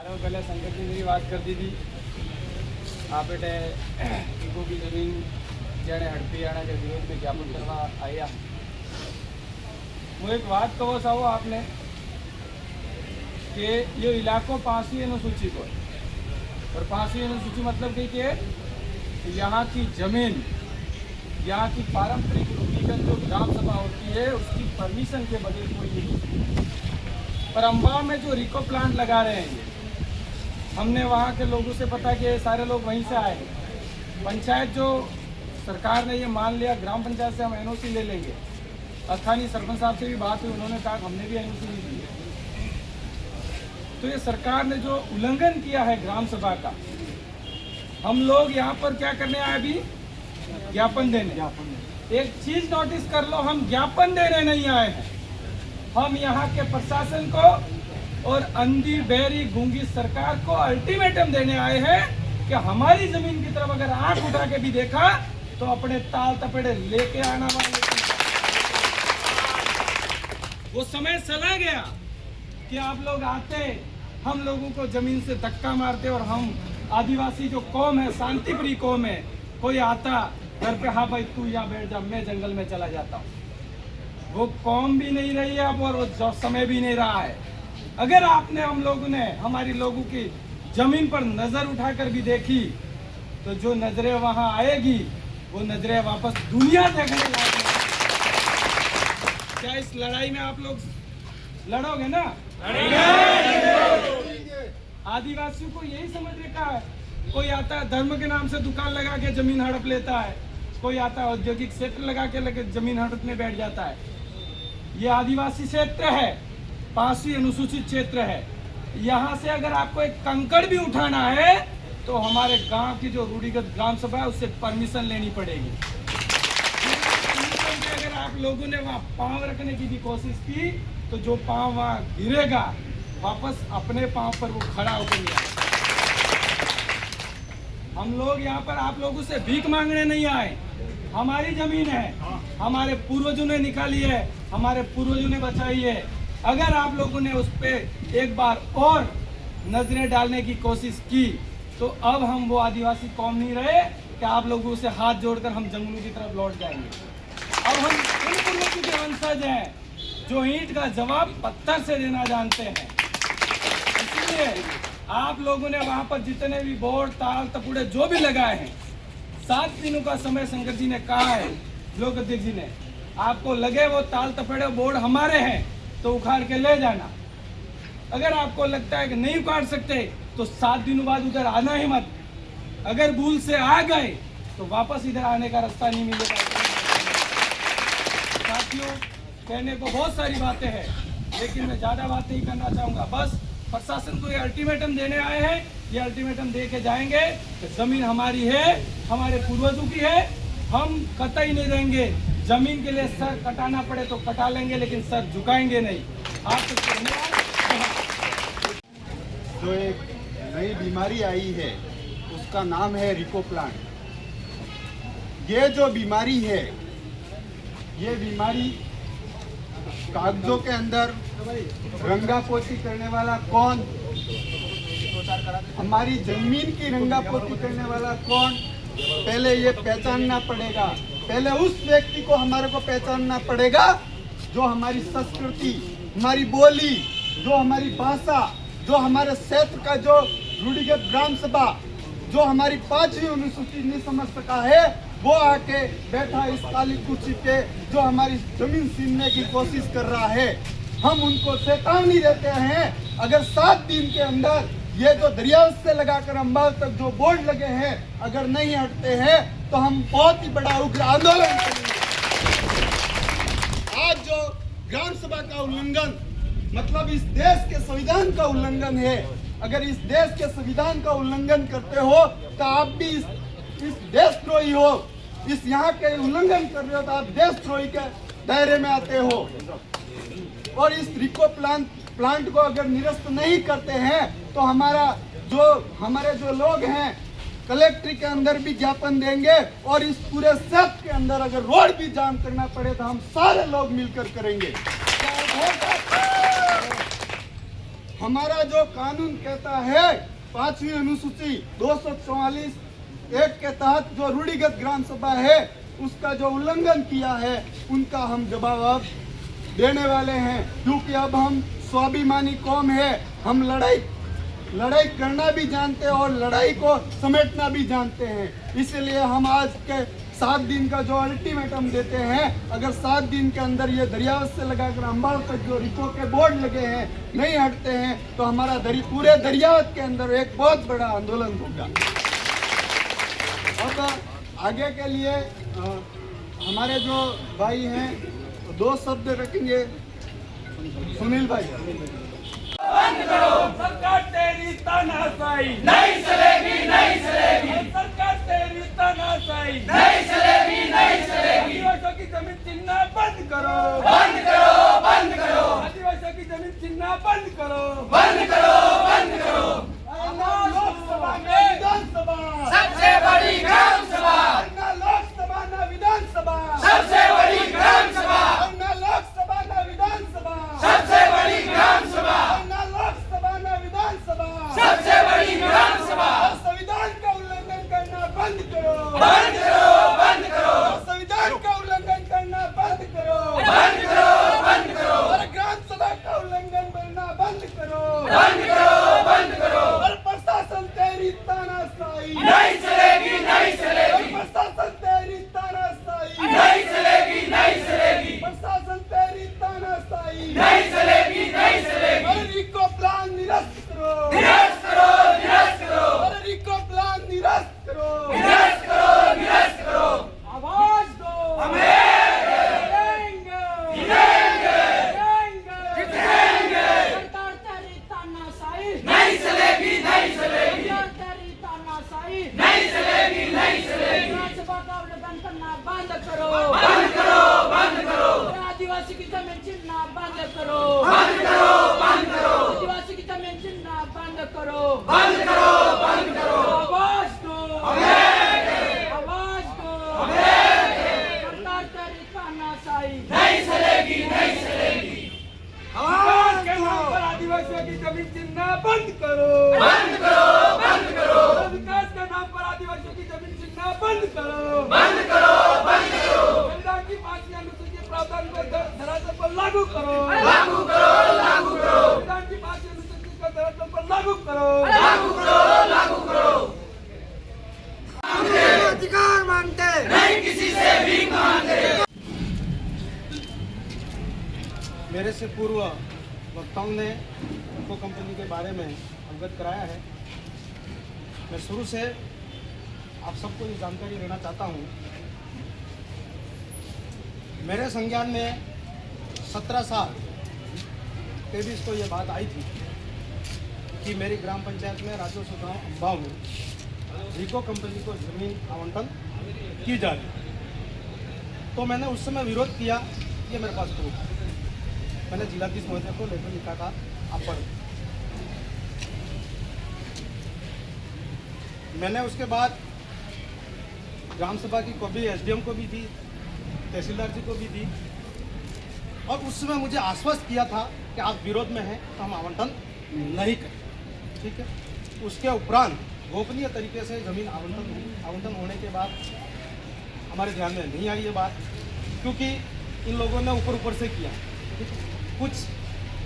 पहले संकट की मेरी बात कर दी थी आप बेटे इको की जमीन जड़े हड़पियाणा के विरोध में ज्ञापन करवा आया। वो एक बात कहो साहब आपने कि ये इलाको 5वीं अनुसूची को और 5वीं अनुसूची मतलब कि यहाँ की जमीन यहाँ की पारंपरिक रूढ़िगत जो ग्राम सभा होती है उसकी परमिशन के बगैर कोई नहीं। पर अम्बाव में जो रिको प्लांट लगा रहे हैं ये हमने वहाँ के लोगों से पता कि सारे लोग वहीं से आए। पंचायत जो सरकार ने ये मान लिया, ग्राम पंचायत से हम एनओसी ले लेंगे। स्थानीय सरपंच साहब से भी बात हुई, उन्होंने कहा हमने भी एनओसी नहीं दी है। तो ये सरकार ने जो उल्लंघन किया है ग्राम सभा का, हम लोग यहाँ पर क्या करने आए अभी? ज्ञापन देने। एक चीज नोटिस कर लो, हम ज्ञापन देने नहीं आए हैं, हम यहाँ के प्रशासन को और अंधी बहरी गूंगी सरकार को अल्टीमेटम देने आए हैं कि हमारी जमीन की तरफ अगर आंख उठा के भी देखा तो अपने ताल तपेड़े लेके आना वाले। वो समय चला गया कि आप लोग आते, हम लोगों को जमीन से धक्का मारते और हम आदिवासी जो कौम है, शांतिप्रिय कौम है, कोई आता घर पे, हाँ भाई तू यहाँ बैठ जा, मैं जंगल में चला जाता हूँ। वो कौम भी नहीं रही है अब और वो समय भी नहीं रहा है। अगर आपने हम लोगों ने हमारी लोगों की जमीन पर नजर उठाकर भी देखी तो जो नजरें वहां आएगी वो नजरें वापस दुनिया देखने लायक। क्या इस लड़ाई में आप लोग लड़ोगे ना? आदिवासियों को यही समझ रखा है, कोई आता है धर्म के नाम से दुकान लगा के जमीन हड़प लेता है, कोई आता है औद्योगिक क्षेत्र लगा के जमीन हड़पने बैठ जाता है। ये आदिवासी क्षेत्र है, 5वीं अनुसूचित क्षेत्र है। यहाँ से अगर आपको एक कंकड़ भी उठाना है तो हमारे गांव की जो रूढ़िगत ग्राम सभा है उससे परमिशन लेनी पड़ेगी। अगर आप लोगों ने वहाँ पांव रखने की भी कोशिश की तो जो पांव वहाँ गिरेगा वापस अपने पांव पर वो खड़ा होकर नहीं आएगा। हम लोग यहाँ पर आप लोगों से भीख मांगने नहीं आए, हमारी जमीन है, हमारे पूर्वजों ने निकाली है, हमारे पूर्वजों ने बचाई है। अगर आप लोगों ने उस पर एक बार और नजरें डालने की कोशिश की तो अब हम वो आदिवासी कौम नहीं रहे कि आप लोगों से हाथ जोड़कर हम जंगलों की तरफ लौट जाएंगे। अब हम उन पूर्वजों के वंशज हैं जो ईंट का जवाब पत्थर से देना जानते हैं। इसलिए आप लोगों ने वहां पर जितने भी बोर्ड, ताल, तपुड़े जो भी लगाए हैं, 7 दिनों का समय शंकर जी ने कहा है, लोक अध्यक्ष जी ने, आपको लगे वो ताल तपेड़े बोर्ड हमारे हैं तो उखाड़ के ले जाना। अगर आपको लगता है कि नहीं उखाड़ सकते तो 7 दिनों बाद उधर आना ही मत। अगर भूल से आ गए तो वापस इधर आने का रास्ता नहीं मिलेगा। साथियों, कहने को बहुत सारी बातें हैं लेकिन मैं ज्यादा बात नहीं करना चाहूंगा। बस प्रशासन को ये अल्टीमेटम देने आए हैं, ये अल्टीमेटम दे के जाएंगे कि जमीन हमारी है, हमारे पूर्वजों की है, हम कतई नहीं देंगे। जमीन के लिए सर कटाना पड़े तो कटा लेंगे लेकिन सर झुकाएंगे नहीं। आपको धन्यवाद। जो एक नई बीमारी आई है उसका नाम है रिको प्लांट। ये जो बीमारी है, ये बीमारी कागजों के अंदर रंगापोती करने वाला कौन, हमारी जमीन की रंगापोती करने वाला कौन, पहले ये पहचानना पड़ेगा। पहले उस व्यक्ति को हमारे को पहचानना पड़ेगा जो हमारी संस्कृति, हमारी बोली, जो हमारी भाषा, जो हमारे क्षेत्र का जो रूढ़िगत ग्राम सभा, जो हमारी 5वीं अनुसूची नहीं समझ सका है, वो आके बैठा इस काली कुर्सी पे जो हमारी जमीन छीनने की कोशिश कर रहा है। हम उनको चेतावनी देते हैं, अगर 7 दिन के अंदर ये जो दरिया से लगाकर अम्बाल तक जो बोर्ड लगे हैं अगर नहीं हटते हैं तो हम बहुत ही बड़ा उग्र आंदोलन करेंगे। आज जो ग्राम सभा का उल्लंघन मतलब इस देश के संविधान का उल्लंघन है। अगर इस देश के संविधान का उल्लंघन करते हो तो आप भी इस देशद्रोही हो, इस यहाँ के उल्लंघन कर रहे हो तो आप देशद्रोही के दायरे में आते हो। और इस रिको प्लांट को अगर निरस्त नहीं करते हैं तो हमारे जो लोग हैं कलेक्ट्री के अंदर भी ज्ञापन देंगे और इस पूरे क्षेत्र के अंदर अगर रोड भी जाम करना पड़े तो हम सारे लोग मिलकर करेंगे। हमारा जो कानून कहता है 5वीं अनुसूची 244 एक के तहत जो रूढ़िगत ग्राम सभा है उसका जो उल्लंघन किया है उनका हम जवाब देने वाले हैं, क्योंकि अब हम स्वाभिमानी कौम है। हम लड़ाई करना भी जानते हैं और लड़ाई को समेटना भी जानते हैं। इसलिए हम आज के 7 दिन का जो अल्टीमेटम देते हैं, अगर 7 दिन के अंदर ये दरियावत से लगाकर अंबाड़ तक जो रिको के बोर्ड लगे हैं नहीं हटते हैं तो हमारा पूरे दरियावत के अंदर एक बहुत बड़ा आंदोलन होगा। अब आगे के लिए हमारे जो भाई हैं 2 शब्द रखेंगे। सुनील भाई। बंद करो सरकार तेरी तानाशाही नहीं चलेगी, नहीं चलेगी। सरकार तेरी तानाशाही नहीं चलेगी, नहीं चलेगी। आदिवासियों की जमीन छीनना बंद करो, बंद करो, बंद करो। आदिवासियों की जमीन छीनना बंद करो, बंद करो, बंद करो। लोकसभा में विधानसभा सबसे बड़ी ग्राम सभा, ना लोकसभा ना विधानसभा सबसे बड़ी ग्राम सभा, ना लोकसभा ना विधानसभा सबसे बड़ी ग्राम सभा, ना लोकसभा ना विधानसभा सबसे बड़ी ग्राम सभा। संविधान का उल्लंघन करना बंद करो, बंद करो, बंद करो। संविधान का उल्लंघन करना बंद करो, बंद करो, बंद करो। और ग्राम सभा का उल्लंघन करना बंद करो, बंद करो, बंद करो। और प्रशासन तेरी तानाशाही नहीं चलेगी, नहीं चलेगी। प्रशासन तेरी तानाशाही नहीं चलेगी, नहीं चलेगी। प्रशासन तेरी तानाशाही नहीं चलेगी, नहीं चलेगी। और रिको प्लान निरस्त करो, निरस्त करो, निरस्त करो। और रिको प्लान निरस्त करो, निरस्त करो, निरस्त करो। आवाज दो, हमें जितेंगे, जितेंगे, जितेंगे। सरकार तेरी तानाशाही नहीं चलेगी, नहीं चलेगी। सरकार तेरी तानाशाही नहीं चलेगी, नहीं चलेगी। विधानसभा का उल्लंघन करना बंद करो, बंद करो, बंद करो। आदिवासी की जमीन छीनना बंद करो, बंद करो, बंद करो। आदिवासी की जमीन छीनना बंद करो, बंद करो, बंद करो। आवाज दो, आवाज दो। सरकार तेरी तानाशाही नहीं चलेगी, नहीं चलेगी। विकास के नाम पर आदिवासियों की जमीन छीनना बंद करो, बंद करो, बंद करो। विकास के नाम पर आदिवासियों की जमीन छीनना बंद करो, बंद करो, बंद करो। संविधान की 5वीं अनुसूची प्रावधान को धरातल पर लागू करो, लागू करो, लागू करो। संविधान की 5वीं अनुसूची को धरातल पर लागू करो, लागू करो, लागू करो। हम अधिकार मांगते नहीं, किसी से भीख मांगते। मेरे से पूर्व वक्ताओं ने इको कंपनी के बारे में अवगत कराया है। मैं शुरू से आप सबको ये जानकारी देना चाहता हूँ। मेरे संज्ञान में 17 साल 23 को ये बात आई थी कि मेरी ग्राम पंचायत में राजस्व गाँव अंबाव में रिको कंपनी को ज़मीन आवंटन की जा रही। तो मैंने उस समय विरोध किया, ये मेरे पास प्रूफ है। मैंने जिलाधीश महोदय को लेटर लिखा था, आप पढ़ो। मैंने उसके बाद ग्राम सभा की कॉपी एसडीएम को भी दी, तहसीलदार जी को भी दी, और उस समय मुझे आश्वस्त किया था कि आप विरोध में हैं तो हम आवंटन नहीं करें, ठीक है। उसके उपरांत गोपनीय तरीके से जमीन आवंटन होने के बाद हमारे ध्यान में नहीं आई ये बात, क्योंकि इन लोगों ने ऊपर से किया। कुछ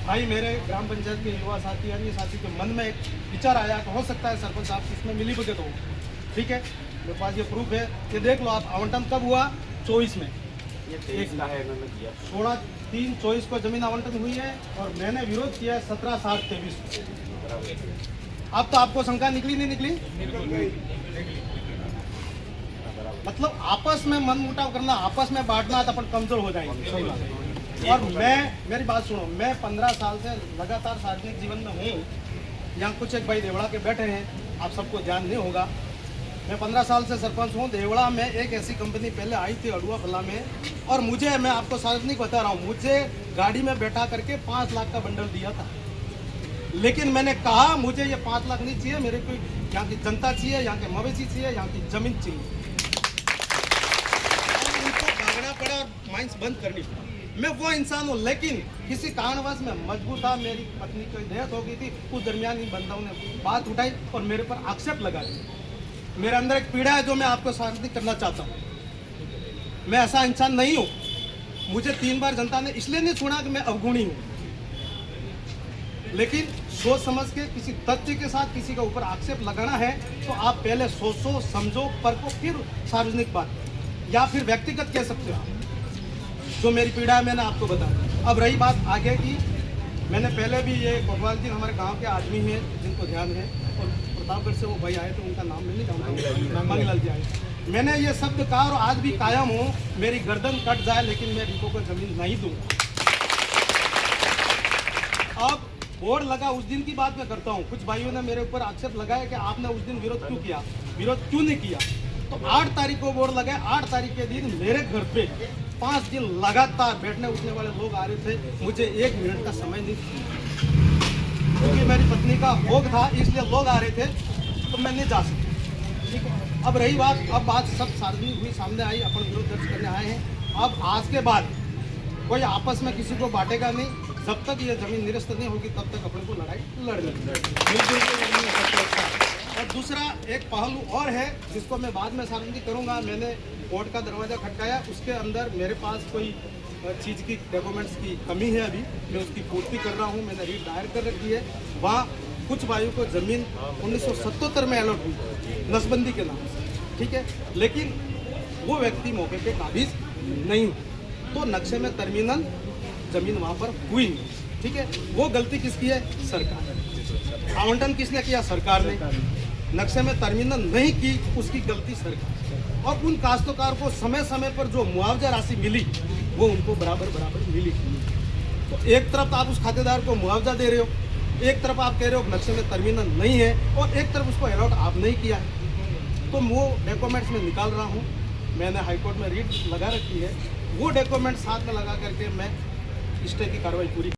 भाई मेरे ग्राम पंचायत के युवा साथी अन्य साथी के मन में एक विचार आया कि हो सकता है सरपंच साहब इसमें मिली भगत हो, ठीक है। मेरे पास ये प्रूफ है कि देख लो आप, आवंटन कब हुआ? 24 में, ये 16/3/24 को जमीन आवंटन हुई है, और मैंने विरोध किया 17/7/23 को। अब तो आपको शंका निकली नहीं निकली? मतलब आपस में मन मुटाव करना, आपस में बांटना तो अपन कमजोर हो जाएंगे। और मेरी बात सुनो, मैं 15 साल से लगातार सार्वजनिक जीवन में हूँ। यहाँ कुछ एक भाई देवड़ा के बैठे हैं, आप सबको ध्यान नहीं होगा। मैं 15 साल से सरपंच हूँ। देवड़ा में एक ऐसी कंपनी पहले आई थी अड़ुआ फला में, और मुझे, मैं आपको सार्वजनिक बता रहा हूँ, मुझे गाड़ी में बैठा करके 5 लाख का बंडल दिया था। लेकिन मैंने कहा मुझे ये 5 लाख नहीं चाहिए, मेरे को यहाँ की जनता चाहिए, यहाँ के मवेशी चाहिए, यहाँ की जमीन चाहिए। उनको भागना पड़ा और माइंस बंद करनी पड़ी। मैं वो इंसान हूँ, लेकिन किसी कारणवश मैं मजबूर था, मेरी पत्नी की डेथ हो गई थी, उस दरमियान इन बंदाओं ने बात उठाई और मेरे पर आक्षेप लगाए। मेरे अंदर एक पीड़ा है जो मैं आपको शांति करना चाहता हूँ। मैं ऐसा इंसान नहीं हूँ। मुझे 3 बार जनता ने इसलिए नहीं सुना कि मैं अवगुणी हूँ, लेकिन सोच समझ के किसी तथ्य के साथ किसी के ऊपर आक्षेप लगाना है तो आप पहले सोचो, समझो, परखो, फिर सार्वजनिक बात या फिर व्यक्तिगत कह सकते हो आप। जो मेरी पीड़ा है मैंने आपको बताया। अब रही बात आगे की, मैंने पहले भी ये कोतवाल जी हमारे गांव के आदमी हैं जिनको ध्यान है, और प्रतापगढ़ से वो भाई आए थे, उनका नाम मैं नहीं जानता, मंगलाल जी आए। मैंने ये शब्द कहा और आज भी कायम हूँ, मेरी गर्दन कट जाए लेकिन मैं रिको को जमीन नहीं दूंगा। अब बोर्ड लगा उस दिन की बात मैं करता हूँ। कुछ भाइयों ने मेरे ऊपर आक्षेप लगाया कि आपने उस दिन विरोध क्यों किया, विरोध क्यों नहीं किया। तो 8 तारीख को बोर्ड लगा। 8 तारीख के दिन मेरे घर पे 5 दिन लगातार बैठने उठने वाले लोग आ रहे थे। मुझे 1 मिनट का समय नहीं था, क्योंकि मेरी पत्नी का भोग था, इसलिए लोग आ रहे थे, तो मैं नहीं जा सकता। ठीक है। अब रही बात, अब बात सब सार्वजनिक हुई, सामने आई, अपन विरोध दर्ज करने आए हैं। अब आज के बाद कोई आपस में किसी को बांटेगा नहीं। जब तक ये जमीन निरस्त नहीं होगी तब तक अपने को लड़ाई लड़नी मिलजुल के लड़नी सबसे अच्छा। और दूसरा एक पहलू और है जिसको मैं बाद में सार्वजनिक करूंगा। मैंने कोर्ट का दरवाज़ा खटकाया, उसके अंदर मेरे पास कोई चीज़ की डॉक्यूमेंट्स की कमी है, अभी मैं उसकी पूर्ति कर रहा हूँ। मैंने रीट दायर कर रखी है। वहाँ कुछ भाइयों को ज़मीन 1977 में अलॉट हुई नसबंदी के नाम से, ठीक है, लेकिन वो व्यक्ति मौके पे काबिज नहीं हुआ, तो नक्शे में टर्मिनल जमीन वहाँ पर हुई नहीं, ठीक है। वो गलती किसकी है? सरकार। आवंटन किसने किया? सरकार ने। नक्शे में टर्मिनल नहीं की, उसकी गलती सरकार। और उन काश्तकार को समय समय पर जो मुआवजा राशि मिली वो उनको बराबर मिली। तो एक तरफ आप उस खातेदार को मुआवजा दे रहे हो, एक तरफ आप कह रहे हो नक्शे में टर्मिनल नहीं है, और एक तरफ उसको अलॉट आप नहीं किया है। तो वो डॉक्यूमेंट्स में निकाल रहा हूँ, मैंने हाईकोर्ट में रीट लगा रखी है। वो डॉक्यूमेंट साथ में लगा करके मैं स्टे की कार्रवाई पूरी